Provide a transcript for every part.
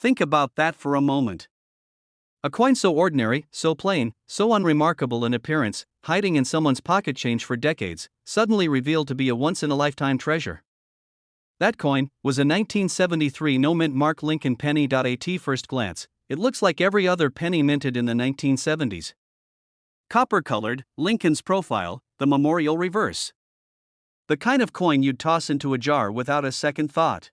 Think about that for a moment. A coin so ordinary, so plain, so unremarkable in appearance, hiding in someone's pocket change for decades, suddenly revealed to be a once-in-a-lifetime treasure. That coin was a 1973 no-mint mark Lincoln penny. At first glance, it looks like every other penny minted in the 1970s. Copper-colored, Lincoln's profile, the memorial reverse. The kind of coin you'd toss into a jar without a second thought.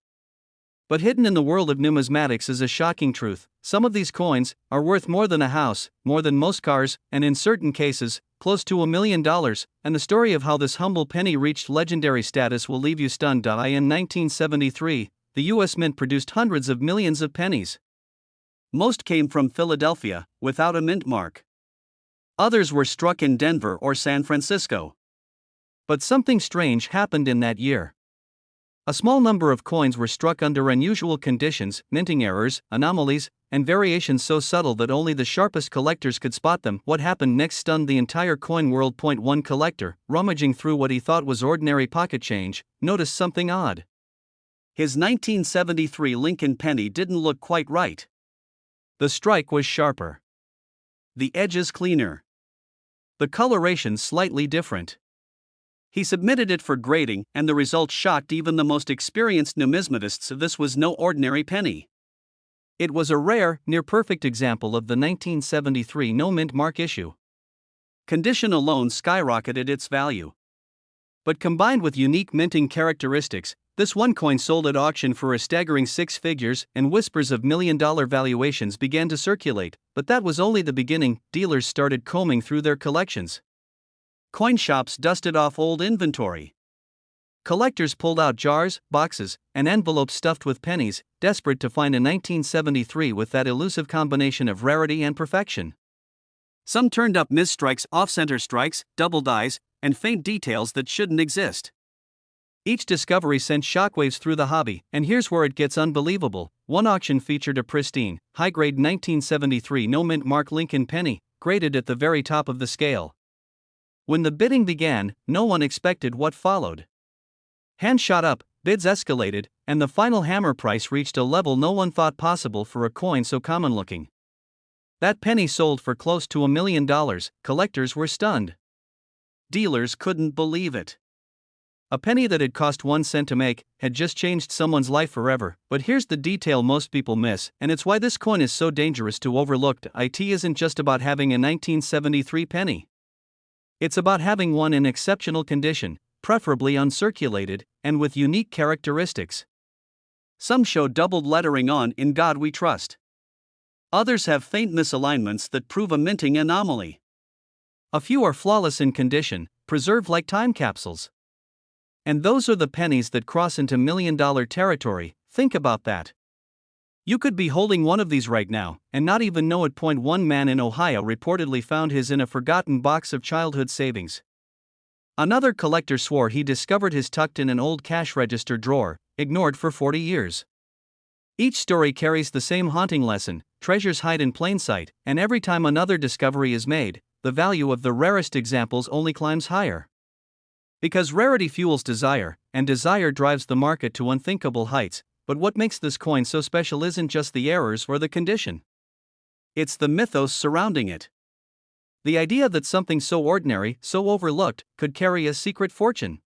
But hidden in the world of numismatics is a shocking truth. Some of these coins are worth more than a house, more than most cars, and in certain cases, close to $1 million, and the story of how this humble penny reached legendary status will leave you stunned. In 1973, the U.S. Mint produced hundreds of millions of pennies. Most came from Philadelphia, without a mint mark. Others were struck in Denver or San Francisco. But something strange happened in that year. A small number of coins were struck under unusual conditions, minting errors, anomalies, and variations so subtle that only the sharpest collectors could spot them. What happened next stunned the entire coin world. One collector, rummaging through what he thought was ordinary pocket change, noticed something odd. His 1973 Lincoln penny didn't look quite right. The strike was sharper. The edges cleaner. The coloration slightly different. He submitted it for grading, and the results shocked even the most experienced numismatists. This was no ordinary penny. It was a rare, near-perfect example of the 1973 no-mint mark issue. Condition alone skyrocketed its value. But combined with unique minting characteristics, this one coin sold at auction for a staggering six figures, and whispers of million-dollar valuations began to circulate. But that was only the beginning. Dealers started combing through their collections. Coin shops dusted off old inventory. Collectors pulled out jars, boxes, and envelopes stuffed with pennies, desperate to find a 1973 with that elusive combination of rarity and perfection. Some turned up misstrikes, off-center strikes, double dies, and faint details that shouldn't exist. Each discovery sent shockwaves through the hobby, and here's where it gets unbelievable. One auction featured a pristine, high-grade 1973 no-mint mark Lincoln penny, graded at the very top of the scale. When the bidding began, no one expected what followed. Hands shot up, bids escalated, and the final hammer price reached a level no one thought possible for a coin so common-looking. That penny sold for close to $1 million. Collectors were stunned. Dealers couldn't believe it. A penny that had cost 1 cent to make had just changed someone's life forever. But here's the detail most people miss, and it's why this coin is so dangerous to overlook. It isn't just about having a 1973 penny. It's about having one in exceptional condition, preferably uncirculated, and with unique characteristics. Some show doubled lettering on "In God We Trust." Others have faint misalignments that prove a minting anomaly. A few are flawless in condition, preserved like time capsules. And those are the pennies that cross into million-dollar territory. Think about that. You could be holding one of these right now, and not even know it. One man in Ohio reportedly found his in a forgotten box of childhood savings. Another collector swore he discovered his tucked in an old cash register drawer, ignored for 40 years. Each story carries the same haunting lesson: treasures hide in plain sight, and every time another discovery is made, the value of the rarest examples only climbs higher. Because rarity fuels desire, and desire drives the market to unthinkable heights. But what makes this coin so special isn't just the errors or the condition. It's the mythos surrounding it. The idea that something so ordinary, so overlooked, could carry a secret fortune.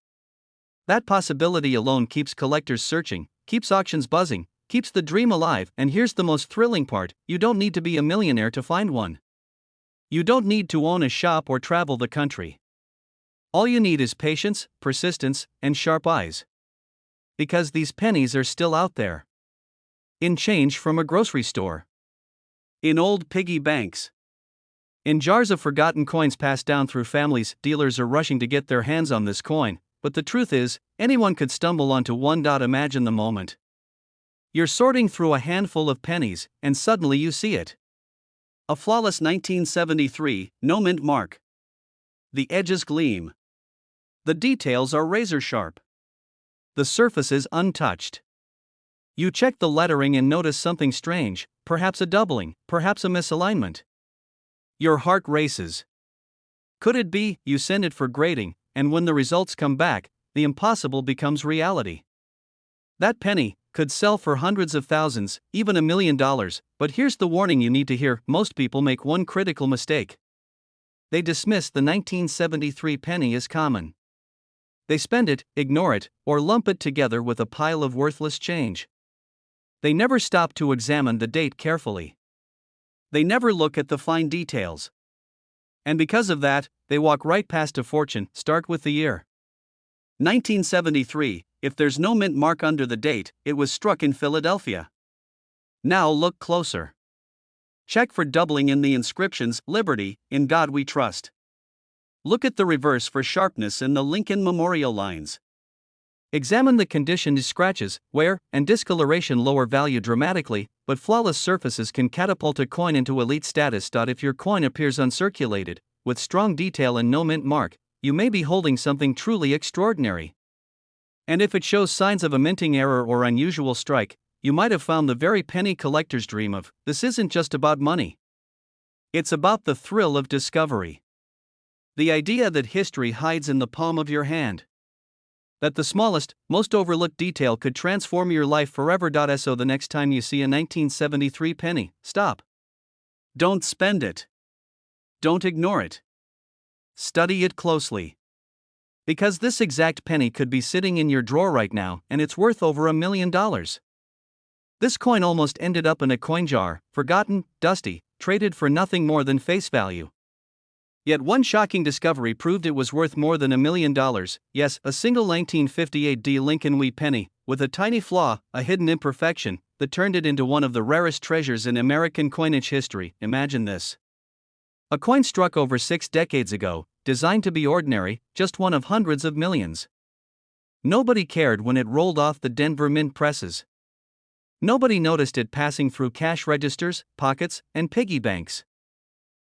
That possibility alone keeps collectors searching, keeps auctions buzzing, keeps the dream alive. And here's the most thrilling part: you don't need to be a millionaire to find one. You don't need to own a shop or travel the country. All you need is patience, persistence, and sharp eyes. Because these pennies are still out there. In change from a grocery store. In old piggy banks. In jars of forgotten coins passed down through families. Dealers are rushing to get their hands on this coin, but the truth is, anyone could stumble onto one. Imagine the moment. You're sorting through a handful of pennies, and suddenly you see it. A flawless 1973, no mint mark. The edges gleam. The details are razor sharp. The surface is untouched. You check the lettering and notice something strange, perhaps a doubling, perhaps a misalignment. Your heart races. Could it be? You send it for grading, and when the results come back, the impossible becomes reality. That penny, Could sell for hundreds of thousands, even $1 million, but here's the warning you need to hear: most people make one critical mistake. They dismiss the 1973 penny as common. They spend it, ignore it, or lump it together with a pile of worthless change. They never stop to examine the date carefully. They never look at the fine details. And because of that, they walk right past a fortune. Start with the year 1973. If there's no mint mark under the date, it was struck in Philadelphia. Now look closer. Check for doubling in the inscriptions: Liberty, in God we trust. Look at the reverse for sharpness in the Lincoln Memorial lines. Examine the condition: scratches, wear, and discoloration lower value dramatically, but flawless surfaces can catapult a coin into elite status. If your coin appears uncirculated, with strong detail and no mint mark, you may be holding something truly extraordinary. And if it shows signs of a minting error or unusual strike, you might have found the very penny collectors dream of. This isn't just about money. It's about the thrill of discovery. The idea that history hides in the palm of your hand. That the smallest, most overlooked detail could transform your life forever. So the next time you see a 1973 penny, stop. Don't spend it. Don't ignore it. Study it closely. Because this exact penny could be sitting in your drawer right now, and it's worth over $1 million. This coin almost ended up in a coin jar, forgotten, dusty, traded for nothing more than face value. Yet one shocking discovery proved it was worth more than $1 million. Yes, a single 1958 D Lincoln wheat penny, with a tiny flaw, a hidden imperfection, that turned it into one of the rarest treasures in American coinage history. Imagine this. A coin struck over 6 decades ago, designed to be ordinary, just one of hundreds of millions. Nobody cared when it rolled off the Denver Mint presses. Nobody noticed it passing through cash registers, pockets, and piggy banks.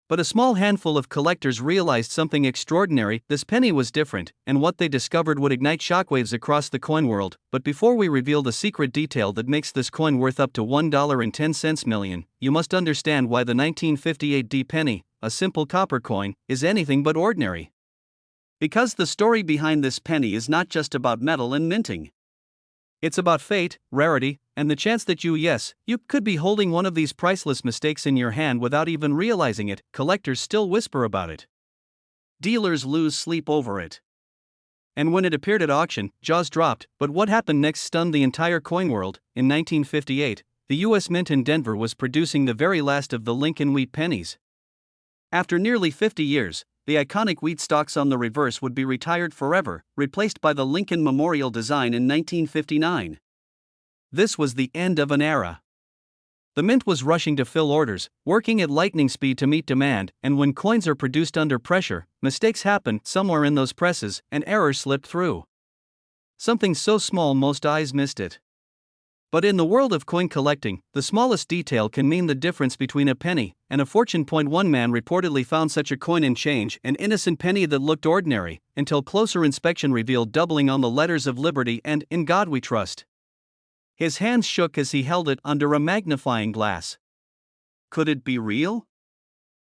But a small handful of collectors realized something extraordinary: this penny was different, and what they discovered would ignite shockwaves across the coin world. But before we reveal the secret detail that makes this coin worth up to $1.10 million, you must understand why the 1958 D penny, a simple copper coin, is anything but ordinary. Because the story behind this penny is not just about metal and minting. It's about fate, rarity, and the chance that you could be holding one of these priceless mistakes in your hand without even realizing it. Collectors still whisper about it. Dealers lose sleep over it. And when it appeared at auction, jaws dropped. But what happened next stunned the entire coin world. In 1958, the U.S. Mint in Denver was producing the very last of the Lincoln wheat pennies. After nearly 50 years, the iconic wheat stalks on the reverse would be retired forever, replaced by the Lincoln Memorial design in 1959. This was the end of an era. The mint was rushing to fill orders, working at lightning speed to meet demand, and when coins are produced under pressure, mistakes happen. Somewhere in those presses, an error slipped through. Something so small most eyes missed it. But in the world of coin collecting, the smallest detail can mean the difference between a penny and a fortune. One man reportedly found such a coin in change, an innocent penny that looked ordinary, until closer inspection revealed doubling on the letters of Liberty and "In God We Trust." His hands shook as he held it under a magnifying glass. Could it be real?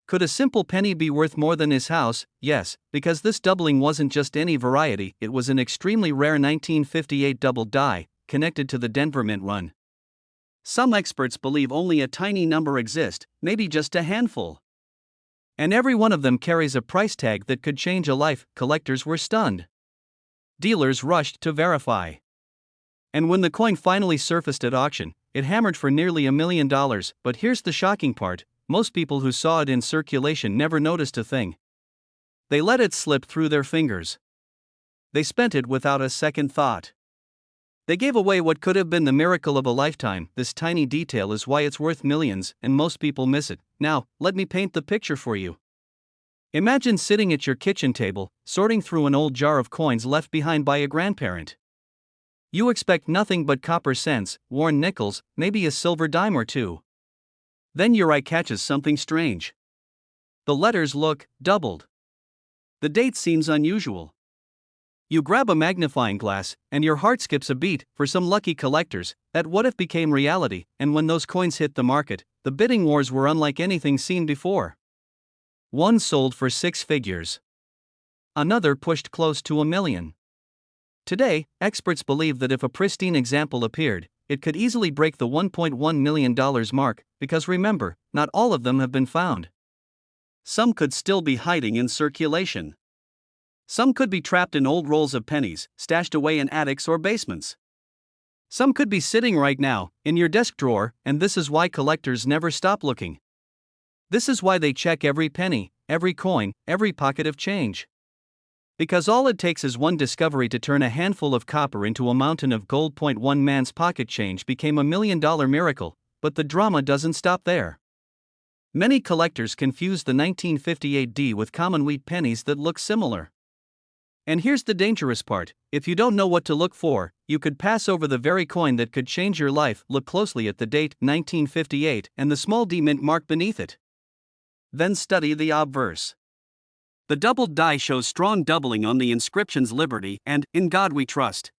Could a simple penny be worth more than his house? Yes, because this doubling wasn't just any variety, it was an extremely rare 1958 double die, connected to the Denver Mint run. Some experts believe only a tiny number exist, maybe just a handful. And every one of them carries a price tag that could change a life. Collectors were stunned. Dealers rushed to verify. And when the coin finally surfaced at auction, it hammered for nearly $1 million. But here's the shocking part: most people who saw it in circulation never noticed a thing. They let it slip through their fingers. They spent it without a second thought. They gave away what could have been the miracle of a lifetime. This tiny detail is why it's worth millions, and most people miss it. Now, let me paint the picture for you. Imagine sitting at your kitchen table, sorting through an old jar of coins left behind by a grandparent. You expect nothing but copper cents, worn nickels, maybe a silver dime or two. Then your eye catches something strange. The letters look doubled. The date seems unusual. You grab a magnifying glass, and your heart skips a beat. For some lucky collectors, that what if became reality, and when those coins hit the market, the bidding wars were unlike anything seen before. One sold for 6 figures. Another pushed close to $1 million. Today, experts believe that if a pristine example appeared, it could easily break the $1.1 million mark, because remember, not all of them have been found. Some could still be hiding in circulation. Some could be trapped in old rolls of pennies, stashed away in attics or basements. Some could be sitting right now, in your desk drawer, and this is why collectors never stop looking. This is why they check every penny, every coin, every pocket of change. Because all it takes is one discovery to turn a handful of copper into a mountain of gold. One man's pocket change became $1 million miracle, but the drama doesn't stop there. Many collectors confuse the 1958 D with common wheat pennies that look similar. And here's the dangerous part: if you don't know what to look for, you could pass over the very coin that could change your life. Look closely at the date, 1958, and the small D mint mark beneath it. Then study the obverse. The doubled die shows strong doubling on the inscriptions Liberty and In God We Trust.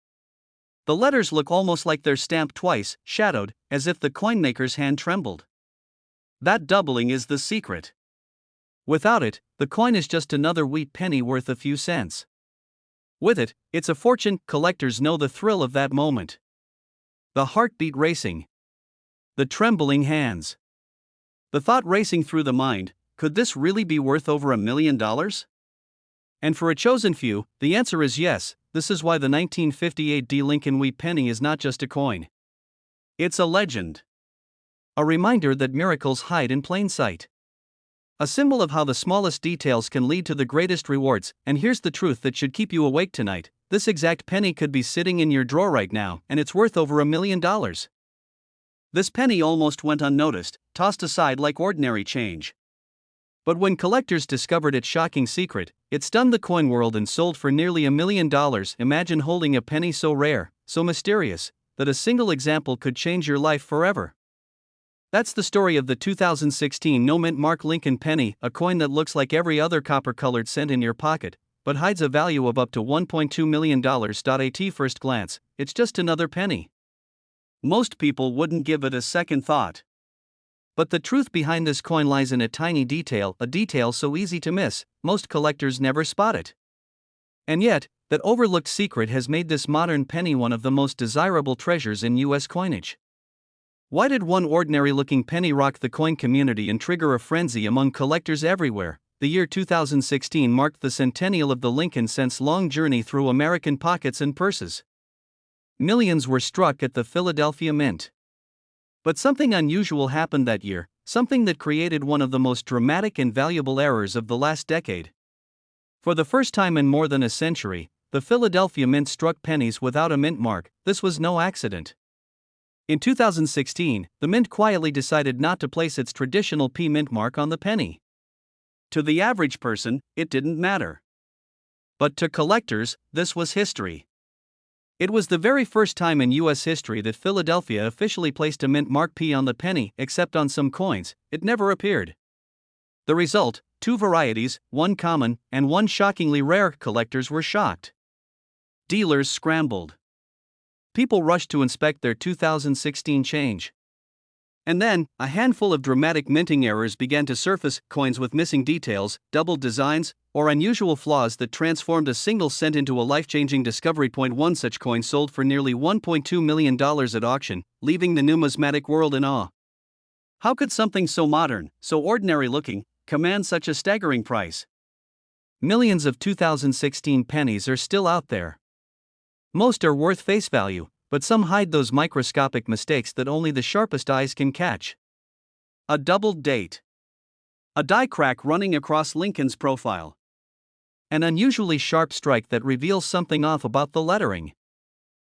The letters look almost like they're stamped twice, shadowed, as if the coinmaker's hand trembled. That doubling is the secret. Without it, the coin is just another wheat penny worth a few cents. With it, it's a fortune. Collectors know the thrill of that moment. The heartbeat racing. The trembling hands. The thought racing through the mind: could this really be worth over $1 million? And for a chosen few, the answer is yes. This is why the 1958 D Lincoln wheat penny is not just a coin. It's a legend. A reminder that miracles hide in plain sight. A symbol of how the smallest details can lead to the greatest rewards. And here's the truth that should keep you awake tonight: this exact penny could be sitting in your drawer right now, and it's worth over $1 million. This penny almost went unnoticed, tossed aside like ordinary change. But when collectors discovered its shocking secret, it stunned the coin world and sold for nearly $1 million. Imagine holding a penny so rare, so mysterious, that a single example could change your life forever. That's the story of the 2016 no mint mark Lincoln penny, a coin that looks like every other copper-colored cent in your pocket, but hides a value of up to $1.2 million. At first glance, it's just another penny. Most people wouldn't give it a second thought. But the truth behind this coin lies in a tiny detail, a detail so easy to miss, most collectors never spot it. And yet, that overlooked secret has made this modern penny one of the most desirable treasures in U.S. coinage. Why did one ordinary-looking penny rock the coin community and trigger a frenzy among collectors everywhere? The year 2016 marked the centennial of the Lincoln Cent's long journey through American pockets and purses. Millions were struck at the Philadelphia Mint. But something unusual happened that year, something that created one of the most dramatic and valuable errors of the last decade. For the first time in more than a century, the Philadelphia Mint struck pennies without a mint mark. This was no accident. In 2016, the Mint quietly decided not to place its traditional P mint mark on the penny. To the average person, it didn't matter. But to collectors, this was history. It was the very first time in U.S. history that Philadelphia officially placed a mint mark P on the penny, except on some coins, it never appeared. The result: two varieties, one common and one shockingly rare. Collectors were shocked. Dealers scrambled. People rushed to inspect their 2016 change. And then, a handful of dramatic minting errors began to surface: coins with missing details, doubled designs, or unusual flaws that transformed a single cent into a life-changing discovery. One such coin sold for nearly $1.2 million at auction, leaving the numismatic world in awe. How could something so modern, so ordinary-looking, command such a staggering price? Millions of 2016 pennies are still out there. Most are worth face value, but some hide those microscopic mistakes that only the sharpest eyes can catch. A doubled date. A die crack running across Lincoln's profile. An unusually sharp strike that reveals something off about the lettering.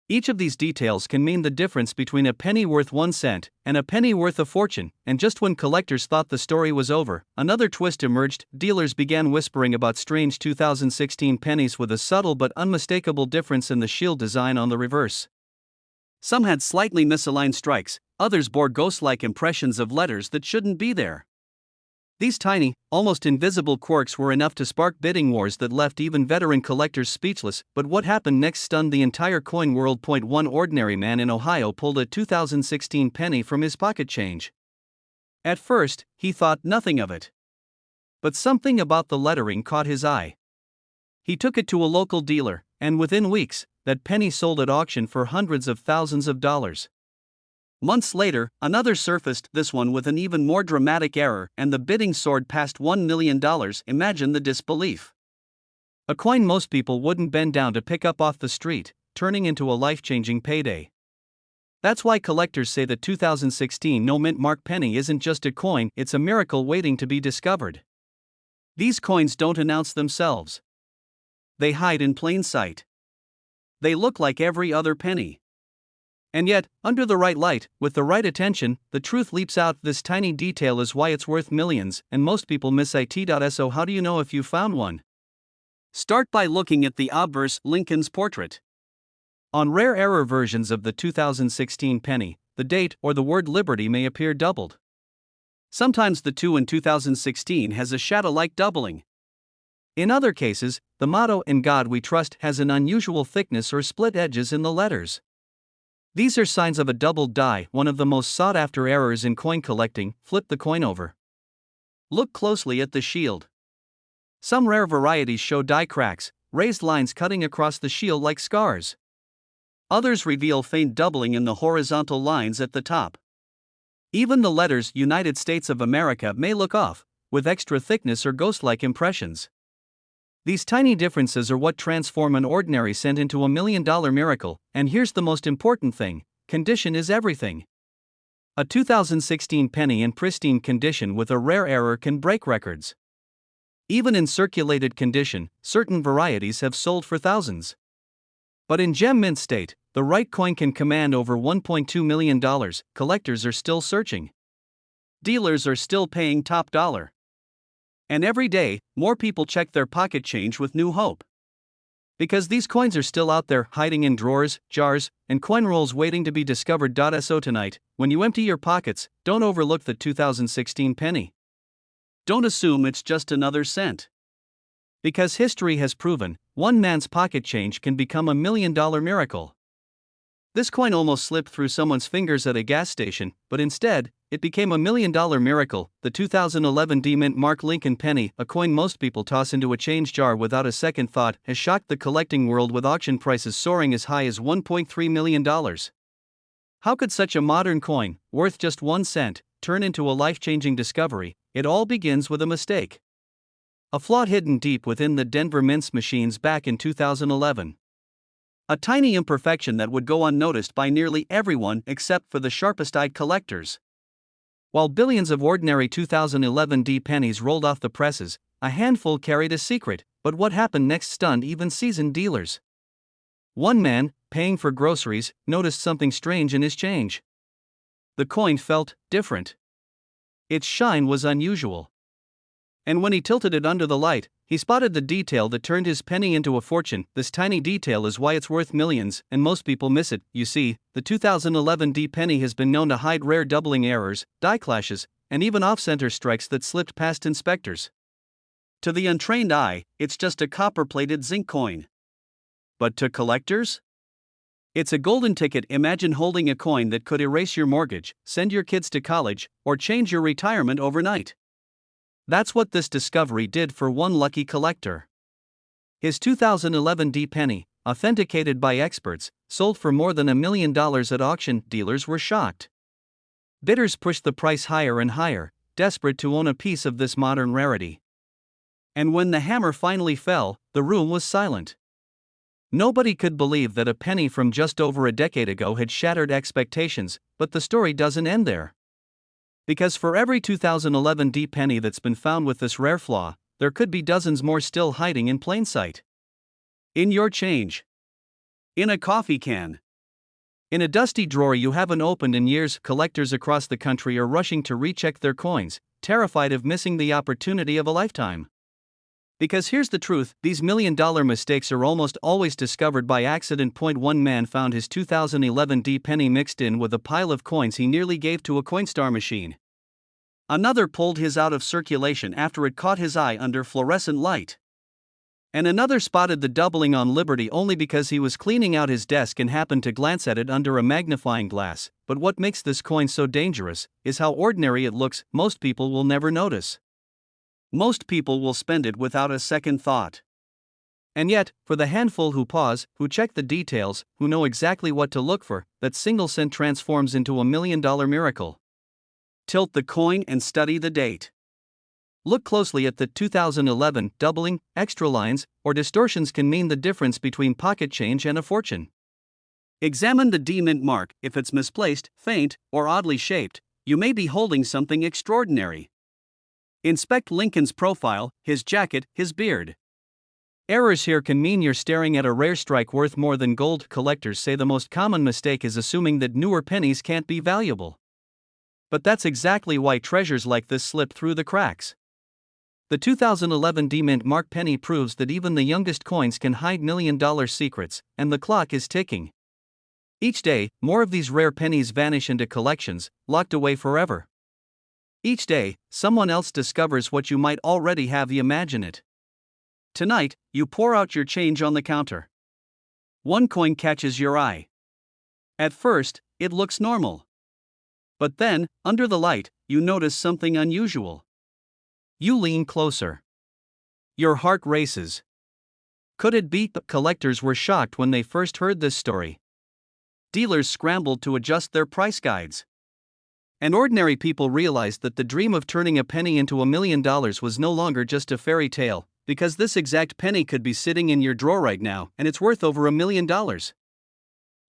Each of these details can mean the difference between a penny worth 1 cent and a penny worth a fortune. And just when collectors thought the story was over, another twist emerged. Dealers began whispering about strange 2016 pennies with a subtle but unmistakable difference in the shield design on the reverse. Some had slightly misaligned strikes, others bore ghost-like impressions of letters that shouldn't be there. These tiny, almost invisible quirks were enough to spark bidding wars that left even veteran collectors speechless. But what happened next stunned the entire coin world. One ordinary man in Ohio pulled a 2016 penny from his pocket change. At first, he thought nothing of it. But something about the lettering caught his eye. He took it to a local dealer, and within weeks, that penny sold at auction for hundreds of thousands of dollars. Months later, another surfaced, this one with an even more dramatic error, and the bidding soared past $1 million. Imagine the disbelief. A coin most people wouldn't bend down to pick up off the street, turning into a life-changing payday. That's why collectors say the 2016 no-mint mark penny isn't just a coin, it's a miracle waiting to be discovered. These coins don't announce themselves. They hide in plain sight. They look like every other penny. And yet, under the right light, with the right attention, the truth leaps out. This tiny detail is why it's worth millions, and most people miss it. So how do you know if you found one? Start by looking at the obverse, Lincoln's portrait. On rare error versions of the 2016 penny, the date or the word liberty may appear doubled. Sometimes the 2 in 2016 has a shadow-like doubling. In other cases, the motto "In God We Trust" has an unusual thickness or split edges in the letters. These are signs of a doubled die, one of the most sought-after errors in coin collecting. Flip the coin over. Look closely at the shield. Some rare varieties show die cracks, raised lines cutting across the shield like scars. Others reveal faint doubling in the horizontal lines at the top. Even the letters United States of America may look off, with extra thickness or ghost-like impressions. These tiny differences are what transform an ordinary cent into $1 million miracle, and here's the most important thing: condition is everything. A 2016 penny in pristine condition with a rare error can break records. Even in circulated condition, certain varieties have sold for thousands. But in gem mint state, the right coin can command over $1.2 million. Collectors are still searching. Dealers are still paying top dollar. And every day, more people check their pocket change with new hope. Because these coins are still out there, hiding in drawers, jars, and coin rolls waiting to be discovered. So tonight, when you empty your pockets, don't overlook the 2016 penny. Don't assume it's just another cent. Because history has proven, one man's pocket change can become $1 million miracle. This coin almost slipped through someone's fingers at a gas station, but instead, it became $1 million miracle. The 2011 D-Mint Mark Lincoln penny, a coin most people toss into a change jar without a second thought, has shocked the collecting world with auction prices soaring as high as $1.3 million. How could such a modern coin, worth just 1 cent, turn into a life-changing discovery? It all begins with a mistake. A flaw hidden deep within the Denver Mint's machines back in 2011. A tiny imperfection that would go unnoticed by nearly everyone except for the sharpest-eyed collectors. While billions of ordinary 2011 D pennies rolled off the presses, a handful carried a secret. But what happened next stunned even seasoned dealers. One man, paying for groceries, noticed something strange in his change. The coin felt different. Its shine was unusual. And when he tilted it under the light, he spotted the detail that turned his penny into a fortune. This tiny detail is why it's worth millions, and most people miss it. You see, the 2011 D penny has been known to hide rare doubling errors, die clashes, and even off-center strikes that slipped past inspectors. To the untrained eye, it's just a copper-plated zinc coin. But to collectors? It's a golden ticket. Imagine holding a coin that could erase your mortgage, send your kids to college, or change your retirement overnight. That's what this discovery did for one lucky collector. His 2011 D penny, authenticated by experts, sold for more than $1 million at auction. Dealers were shocked. Bidders pushed the price higher and higher, desperate to own a piece of this modern rarity. And when the hammer finally fell, the room was silent. Nobody could believe that a penny from just over a decade ago had shattered expectations, but the story doesn't end there. Because for every 2011 D penny that's been found with this rare flaw, there could be dozens more still hiding in plain sight. In your change. In a coffee can. In a dusty drawer you haven't opened in years. Collectors across the country are rushing to recheck their coins, terrified of missing the opportunity of a lifetime. Because here's the truth, these $1 million mistakes are almost always discovered by accident. One man found his 2011 D penny mixed in with a pile of coins he nearly gave to a Coinstar machine. Another pulled his out of circulation after it caught his eye under fluorescent light. And another spotted the doubling on Liberty only because he was cleaning out his desk and happened to glance at it under a magnifying glass. But what makes this coin so dangerous is how ordinary it looks. Most people will never notice. Most people will spend it without a second thought. And yet, for the handful who pause, who check the details, who know exactly what to look for, that single cent transforms into $1 million miracle. Tilt the coin and study the date. Look closely at the 2011 doubling, extra lines, or distortions can mean the difference between pocket change and a fortune. Examine the D mint mark. If it's misplaced, faint, or oddly shaped, you may be holding something extraordinary. Inspect Lincoln's profile, his jacket, his beard. Errors here can mean you're staring at a rare strike worth more than gold. Collectors say the most common mistake is assuming that newer pennies can't be valuable. But that's exactly why treasures like this slip through the cracks. The 2011 D mint mark penny proves that even the youngest coins can hide million-dollar secrets, and the clock is ticking. Each day, more of these rare pennies vanish into collections, locked away forever. Each day, someone else discovers what you might already have. Imagine it. Tonight, you pour out your change on the counter. One coin catches your eye. At first, it looks normal. But then, under the light, you notice something unusual. You lean closer. Your heart races. Could it be? Collectors were shocked when they first heard this story. Dealers scrambled to adjust their price guides. And ordinary people realized that the dream of turning a penny into $1 million was no longer just a fairy tale, because this exact penny could be sitting in your drawer right now, and it's worth over $1 million.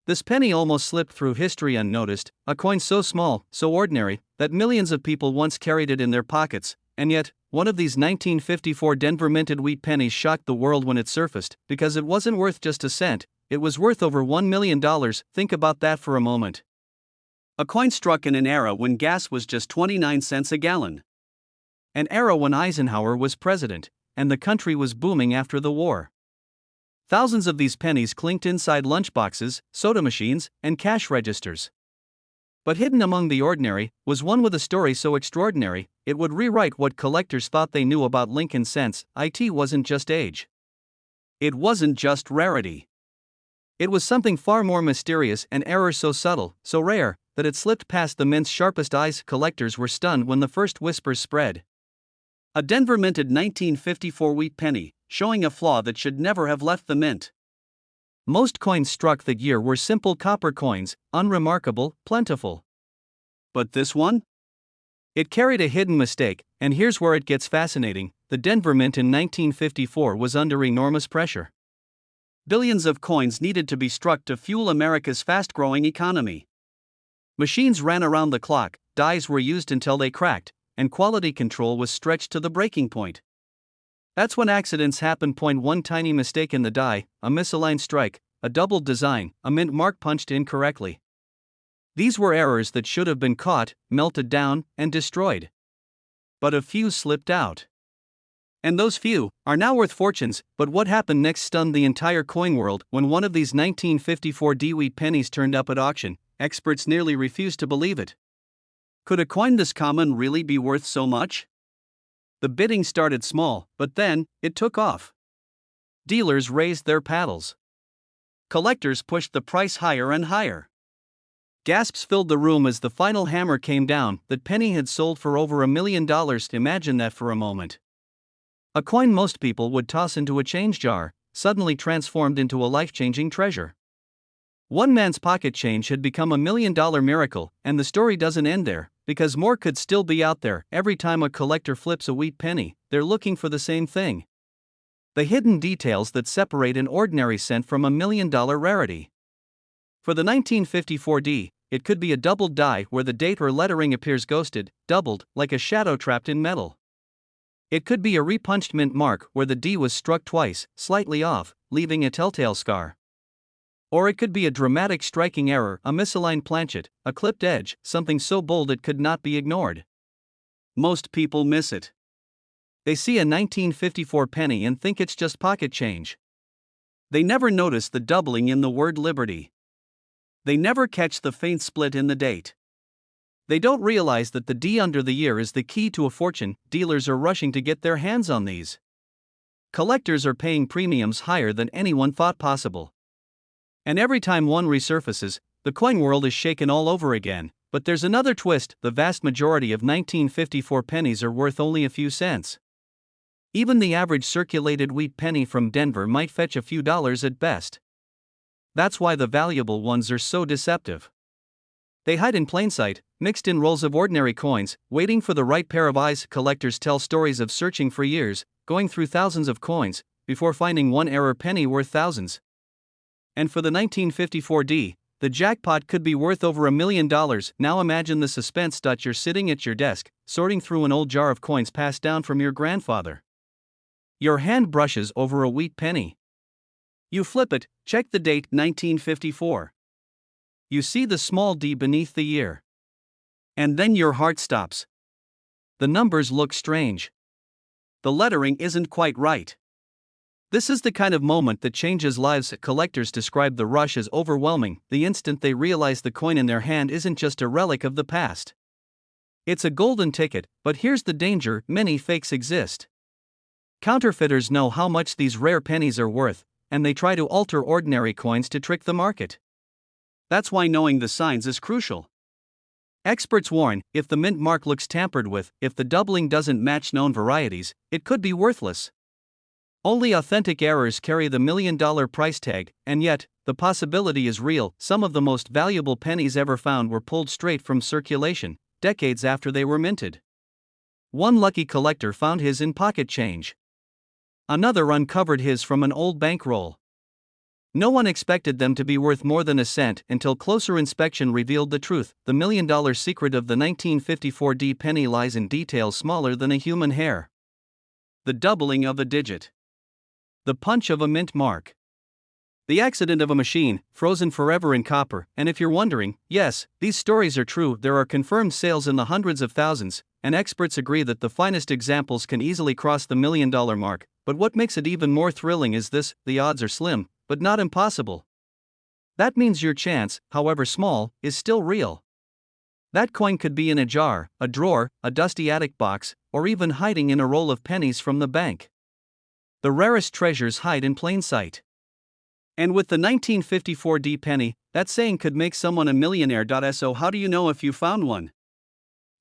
This penny almost slipped through history unnoticed, a coin so small, so ordinary, that millions of people once carried it in their pockets, and yet, one of these 1954 Denver minted wheat pennies shocked the world when it surfaced, because it wasn't worth just a cent, it was worth over $1 million. Think about that for a moment. A coin struck in an era when gas was just 29 cents a gallon. An era when Eisenhower was president, and the country was booming after the war. Thousands of these pennies clinked inside lunchboxes, soda machines, and cash registers. But hidden among the ordinary was one with a story so extraordinary, it would rewrite what collectors thought they knew about Lincoln cents. It wasn't just age. It wasn't just rarity. It was something far more mysterious, an error so subtle, so rare, that it slipped past the mint's sharpest eyes. Collectors were stunned when the first whispers spread. A Denver minted 1954 wheat penny, showing a flaw that should never have left the mint. Most coins struck that year were simple copper coins, unremarkable, plentiful. But this one? It carried a hidden mistake, and here's where it gets fascinating. The Denver mint in 1954 was under enormous pressure. Billions of coins needed to be struck to fuel America's fast-growing economy. Machines ran around the clock, dies were used until they cracked, and quality control was stretched to the breaking point. That's when accidents happen. One tiny mistake in the die, a misaligned strike, a doubled design, a mint mark punched incorrectly. These were errors that should have been caught, melted down, and destroyed. But a few slipped out. And those few are now worth fortunes. But what happened next stunned the entire coin world. When one of these 1954 D-wheat pennies turned up at auction, experts nearly refused to believe it. Could a coin this common really be worth so much? The bidding started small, but then, it took off. Dealers raised their paddles. Collectors pushed the price higher and higher. Gasps filled the room as the final hammer came down. That penny had sold for over $1 million. Imagine that for a moment. A coin most people would toss into a change jar, suddenly transformed into a life-changing treasure. One man's pocket change had become $1 million miracle, and the story doesn't end there, because more could still be out there. Every time a collector flips a wheat penny, they're looking for the same thing. The hidden details that separate an ordinary cent from $1 million rarity. For the 1954 D, it could be a doubled die where the date or lettering appears ghosted, doubled, like a shadow trapped in metal. It could be a repunched mint mark where the D was struck twice, slightly off, leaving a telltale scar. Or it could be a dramatic striking error, a misaligned planchet, a clipped edge, something so bold it could not be ignored. Most people miss it. They see a 1954 penny and think it's just pocket change. They never notice the doubling in the word liberty. They never catch the faint split in the date. They don't realize that the D under the year is the key to a fortune. Dealers are rushing to get their hands on these. Collectors are paying premiums higher than anyone thought possible. And every time one resurfaces, the coin world is shaken all over again. But there's another twist: the vast majority of 1954 pennies are worth only a few cents. Even the average circulated wheat penny from Denver might fetch a few dollars at best. That's why the valuable ones are so deceptive. They hide in plain sight, mixed in rolls of ordinary coins, waiting for the right pair of eyes. Collectors tell stories of searching for years, going through thousands of coins, before finding one error penny worth thousands. And for the 1954D, the jackpot could be worth over $1 million. Now imagine the suspense. You're sitting at your desk, sorting through an old jar of coins passed down from your grandfather. Your hand brushes over a wheat penny. You flip it, check the date, 1954. You see the small d beneath the year. And then your heart stops. The numbers look strange. The lettering isn't quite right. This is the kind of moment that changes lives. Collectors describe the rush as overwhelming, the instant they realize the coin in their hand isn't just a relic of the past. It's a golden ticket, but here's the danger: many fakes exist. Counterfeiters know how much these rare pennies are worth, and they try to alter ordinary coins to trick the market. That's why knowing the signs is crucial. Experts warn, if the mint mark looks tampered with, if the doubling doesn't match known varieties, it could be worthless. Only authentic errors carry the $1 million price tag, and yet, the possibility is real. Some of the most valuable pennies ever found were pulled straight from circulation, decades after they were minted. One lucky collector found his in pocket change. Another uncovered his from an old bankroll. No one expected them to be worth more than a cent until closer inspection revealed the truth. The $1 million secret of the 1954D penny lies in details smaller than a human hair. The doubling of a digit. The punch of a mint mark. The accident of a machine, frozen forever in copper. And if you're wondering, yes, these stories are true. There are confirmed sales in the hundreds of thousands, and experts agree that the finest examples can easily cross the $1 million mark. But what makes it even more thrilling is this: the odds are slim, but not impossible. That means your chance, however small, is still real. That coin could be in a jar, a drawer, a dusty attic box, or even hiding in a roll of pennies from the bank. The rarest treasures hide in plain sight. And with the 1954D penny, that saying could make someone a millionaire. So how do you know if you found one?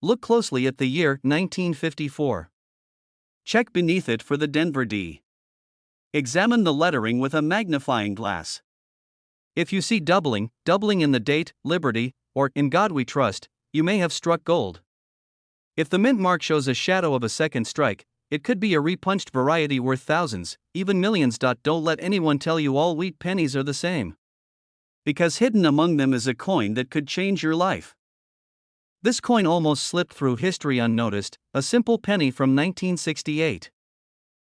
Look closely at the year 1954. Check beneath it for the Denver D. Examine the lettering with a magnifying glass. If you see doubling in the date, Liberty, or In God We Trust, you may have struck gold. If the mint mark shows a shadow of a second strike, it could be a repunched variety worth thousands, even millions. Don't let anyone tell you all wheat pennies are the same. Because hidden among them is a coin that could change your life. This coin almost slipped through history unnoticed, a simple penny from 1968.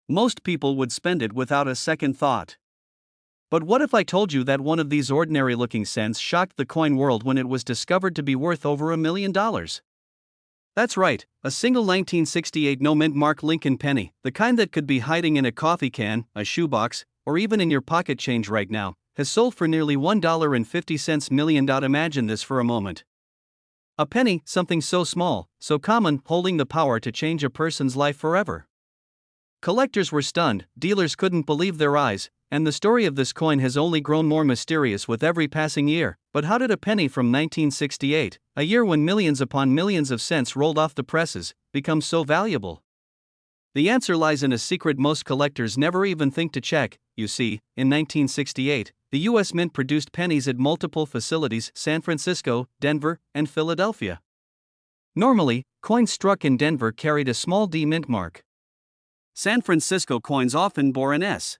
Most people would spend it without a second thought. But what if I told you that one of these ordinary-looking cents shocked the coin world when it was discovered to be worth over $1 million? That's right, a single 1968 no-mint mark Lincoln penny, the kind that could be hiding in a coffee can, a shoebox, or even in your pocket change right now, has sold for nearly $1.50 million. Imagine this for a moment. A penny, something so small, so common, holding the power to change a person's life forever. Collectors were stunned, dealers couldn't believe their eyes, and the story of this coin has only grown more mysterious with every passing year. But how did a penny from 1968, a year when millions upon millions of cents rolled off the presses, become so valuable? The answer lies in a secret most collectors never even think to check. You see, in 1968, the U.S. Mint produced pennies at multiple facilities: San Francisco, Denver, and Philadelphia. Normally, coins struck in Denver carried a small d mint mark. San Francisco coins often bore an S.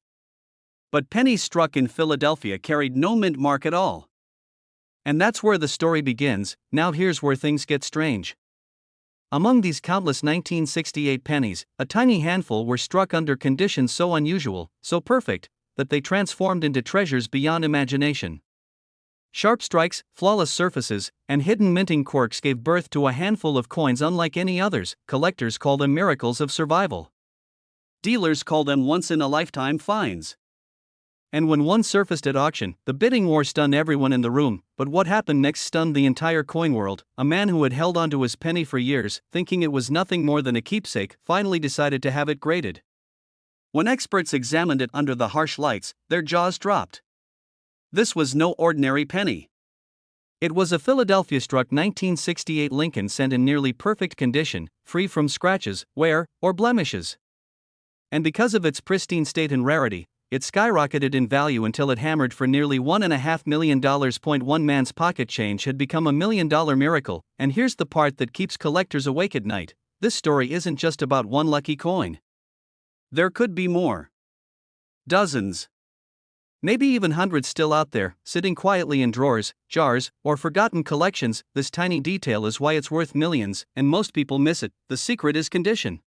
But pennies struck in Philadelphia carried no mint mark at all. And that's where the story begins. Now here's where things get strange. Among these countless 1968 pennies, a tiny handful were struck under conditions so unusual, so perfect, that they transformed into treasures beyond imagination. Sharp strikes, flawless surfaces, and hidden minting quirks gave birth to a handful of coins unlike any others. Collectors call them miracles of survival. Dealers call them once-in-a-lifetime finds. And when one surfaced at auction, the bidding war stunned everyone in the room. But what happened next stunned the entire coin world. A man who had held onto his penny for years, thinking it was nothing more than a keepsake, finally decided to have it graded. When experts examined it under the harsh lights, their jaws dropped. This was no ordinary penny. It was a Philadelphia-struck 1968 Lincoln cent in nearly perfect condition, free from scratches, wear, or blemishes. And because of its pristine state and rarity, it skyrocketed in value until it hammered for nearly $1.5 million. One man's pocket change had become a $1 million miracle, and here's the part that keeps collectors awake at night: this story isn't just about one lucky coin. There could be more. Dozens. Maybe even hundreds still out there, sitting quietly in drawers, jars, or forgotten collections. This tiny detail is why it's worth millions, and most people miss it. The secret is condition.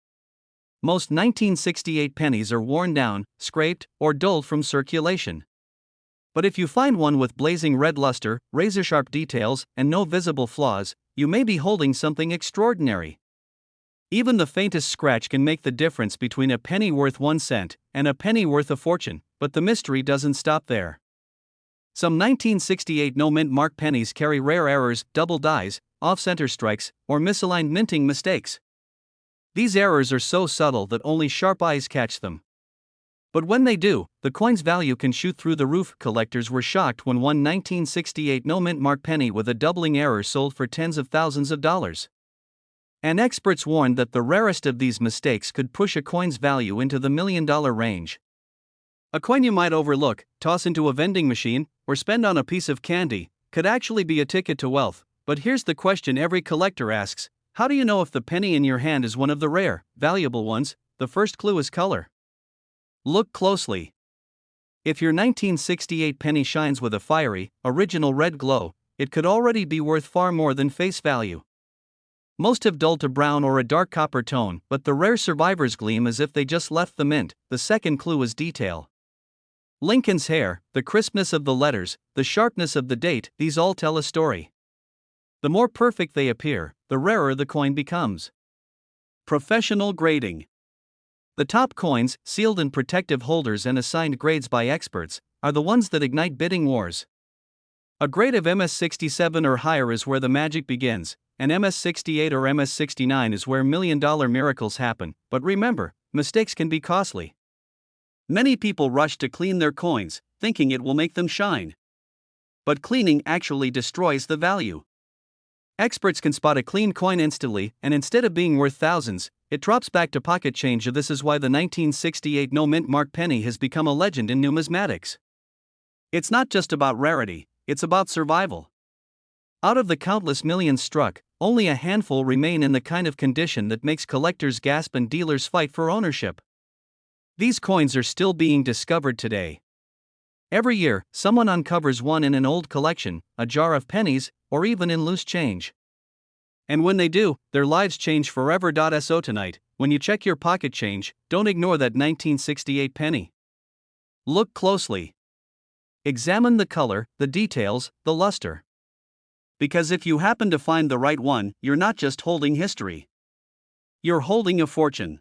Most 1968 pennies are worn down, scraped, or dulled from circulation. But if you find one with blazing red luster, razor-sharp details, and no visible flaws, you may be holding something extraordinary. Even the faintest scratch can make the difference between a penny worth 1 cent and a penny worth a fortune, but the mystery doesn't stop there. Some 1968 no-mint mark pennies carry rare errors, double dies, off-center strikes, or misaligned minting mistakes. These errors are so subtle that only sharp eyes catch them. But when they do, the coin's value can shoot through the roof. Collectors were shocked when one 1968 no-mint mark penny with a doubling error sold for tens of thousands of dollars. And experts warned that the rarest of these mistakes could push a coin's value into the $1 million range. A coin you might overlook, toss into a vending machine, or spend on a piece of candy, could actually be a ticket to wealth. But here's the question every collector asks: how do you know if the penny in your hand is one of the rare, valuable ones? The first clue is color. Look closely. If your 1968 penny shines with a fiery, original red glow, it could already be worth far more than face value. Most have dulled to brown or a dark copper tone, but the rare survivors gleam as if they just left the mint. The second clue is detail. Lincoln's hair, the crispness of the letters, the sharpness of the date, these all tell a story. The more perfect they appear, the rarer the coin becomes. Professional grading. The top coins, sealed in protective holders and assigned grades by experts, are the ones that ignite bidding wars. A grade of MS-67 or higher is where the magic begins, and MS-68 or MS-69 is where $1 million miracles happen. But remember, mistakes can be costly. Many people rush to clean their coins, thinking it will make them shine. But cleaning actually destroys the value. Experts can spot a clean coin instantly, and instead of being worth thousands, it drops back to pocket change. This is why the 1968 no-mint mark penny has become a legend in numismatics. It's not just about rarity, it's about survival. Out of the countless millions struck, only a handful remain in the kind of condition that makes collectors gasp and dealers fight for ownership. These coins are still being discovered today. Every year, someone uncovers one in an old collection, a jar of pennies, or even in loose change. And when they do, their lives change forever. So tonight, when you check your pocket change, don't ignore that 1968 penny. Look closely. Examine the color, the details, the luster. Because if you happen to find the right one, you're not just holding history. You're holding a fortune.